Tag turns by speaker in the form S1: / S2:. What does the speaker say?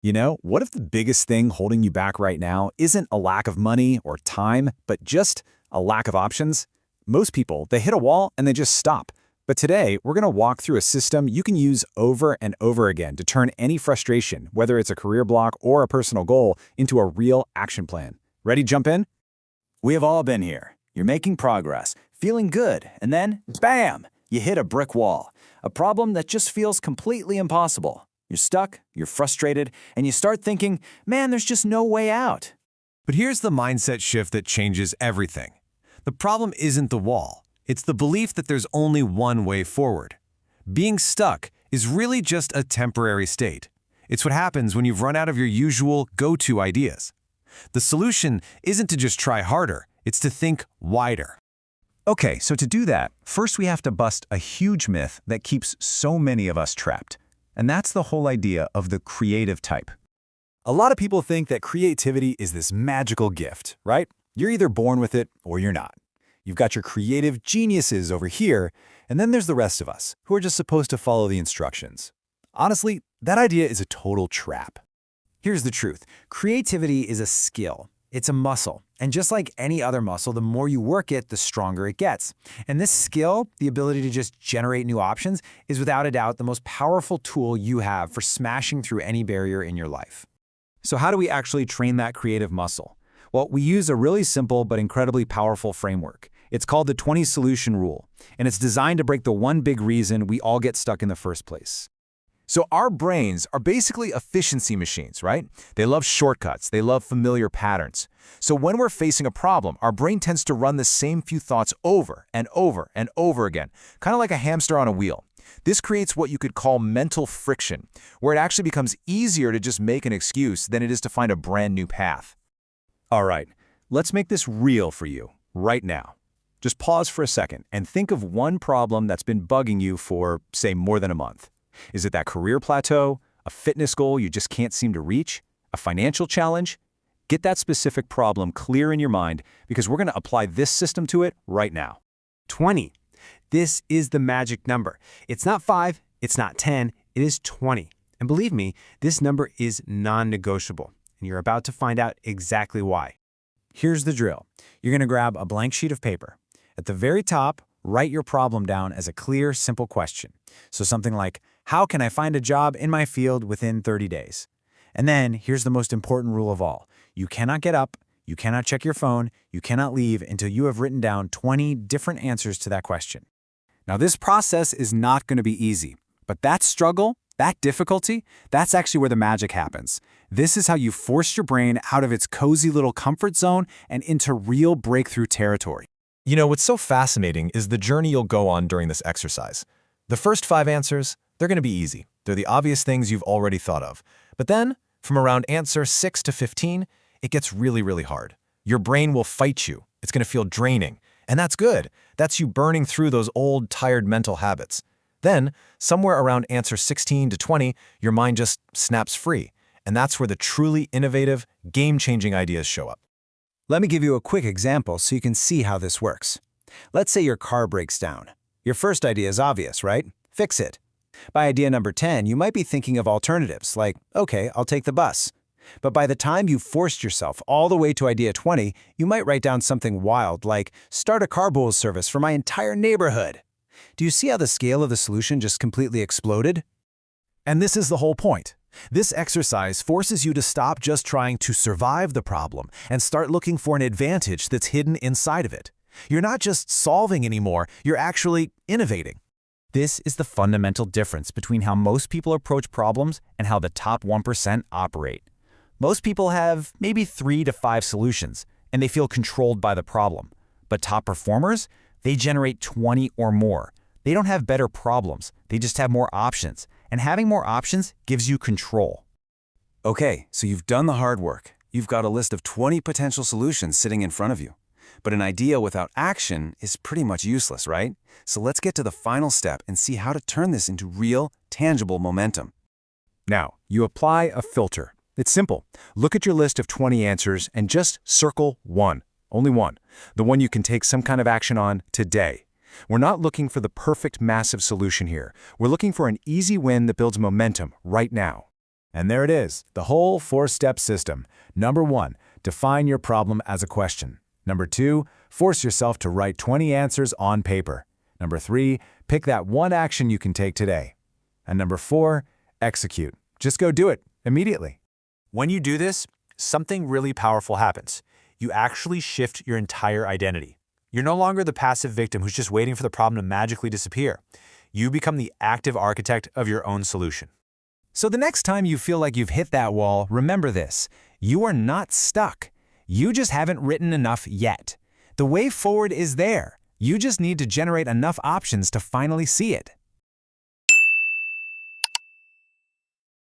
S1: What if the biggest thing holding you back right now isn't a lack of money or time, but just a lack of options? Most people, they hit a wall and they just stop. But today, we're going to walk through a system you can use over and over again to turn any frustration, whether it's a career block or a personal goal, into a real action plan. Ready to jump in?
S2: We have all been here. You're making progress, feeling good, and then, bam, you hit a brick wall. A problem that just feels completely impossible. You're stuck, you're frustrated, and you start thinking, man, there's just no way out.
S3: But here's the mindset shift that changes everything. The problem isn't the wall. It's the belief that there's only one way forward. Being stuck is really just a temporary state. It's what happens when you've run out of your usual go-to ideas. The solution isn't to just try harder, it's to think wider.
S1: Okay, so to do that, first we have to bust a huge myth that keeps so many of us trapped. And that's the whole idea of the creative type. A lot of people think that creativity is this magical gift, right? You're either born with it or you're not. You've got your creative geniuses over here, and then there's the rest of us, who are just supposed to follow the instructions. Honestly, that idea is a total trap.
S4: Here's the truth. Creativity is a skill. It's a muscle. And just like any other muscle, the more you work it, the stronger it gets. And this skill, the ability to just generate new options, is without a doubt the most powerful tool you have for smashing through any barrier in your life.
S1: So how do we actually train that creative muscle? Well, we use a really simple but incredibly powerful framework. It's called the 20 solution rule, and it's designed to break the one big reason we all get stuck in the first place. So our brains are basically efficiency machines, right? They love shortcuts, they love familiar patterns. So when we're facing a problem, our brain tends to run the same few thoughts over and over and over again, kind of like a hamster on a wheel. This creates what you could call mental friction, where it actually becomes easier to just make an excuse than it is to find a brand new path. All right, let's make this real for you, right now. Just pause for a second and think of one problem that's been bugging you for, say, more than a month. Is it that career plateau, a fitness goal you just can't seem to reach, a financial challenge? Get that specific problem clear in your mind because we're going to apply this system to it right now.
S4: 20. This is the magic number. It's not 5, it's not 10, it is 20. And believe me, this number is non-negotiable, and you're about to find out exactly why. Here's the drill. You're going to grab a blank sheet of paper. At the very top, write your problem down as a clear, simple question. So something like, how can I find a job in my field within 30 days? And then here's the most important rule of all. You cannot get up, you cannot check your phone, you cannot leave until you have written down 20 different answers to that question. Now this process is not going to be easy, but that struggle, that difficulty, that's actually where the magic happens. This is how you force your brain out of its cozy little comfort zone and into real breakthrough territory.
S3: What's so fascinating is the journey you'll go on during this exercise. The first 5 answers, they're going to be easy. They're the obvious things you've already thought of. But then, from around answer 6 to 15, it gets really, really hard. Your brain will fight you. It's going to feel draining. And that's good. That's you burning through those old, tired mental habits. Then, somewhere around answer 16 to 20, your mind just snaps free. And that's where the truly innovative, game-changing ideas show up.
S4: Let me give you a quick example so you can see how this works. Let's say your car breaks down. Your first idea is obvious, right? Fix it. By idea number 10, you might be thinking of alternatives, like, okay, I'll take the bus. But by the time you've forced yourself all the way to idea 20, you might write down something wild, like, start a carpool service for my entire neighborhood. Do you see how the scale of the solution just completely exploded?
S3: And this is the whole point. This exercise forces you to stop just trying to survive the problem and start looking for an advantage that's hidden inside of it. You're not just solving anymore, you're actually innovating.
S1: This is the fundamental difference between how most people approach problems and how the top 1% operate. Most people have maybe 3 to 5 solutions, and they feel controlled by the problem. But top performers, they generate 20 or more. They don't have better problems, they just have more options. And having more options gives you control. Okay, so you've done the hard work. You've got a list of 20 potential solutions sitting in front of you. But an idea without action is pretty much useless, right? So let's get to the final step and see how to turn this into real, tangible momentum. Now, you apply a filter. It's simple. Look at your list of 20 answers and just circle one. Only one. The one you can take some kind of action on today. We're not looking for the perfect massive solution here. We're looking for an easy win that builds momentum right now. And there it is, the whole four-step system. Number 1, define your problem as a question. Number 2, force yourself to write 20 answers on paper. Number 3, pick that one action you can take today. And number 4, execute. Just go do it immediately.
S3: When you do this, something really powerful happens. You actually shift your entire identity. You're no longer the passive victim who's just waiting for the problem to magically disappear. You become the active architect of your own solution.
S1: So the next time you feel like you've hit that wall, remember this. You are not stuck. You just haven't written enough yet. The way forward is there. You just need to generate enough options to finally see it.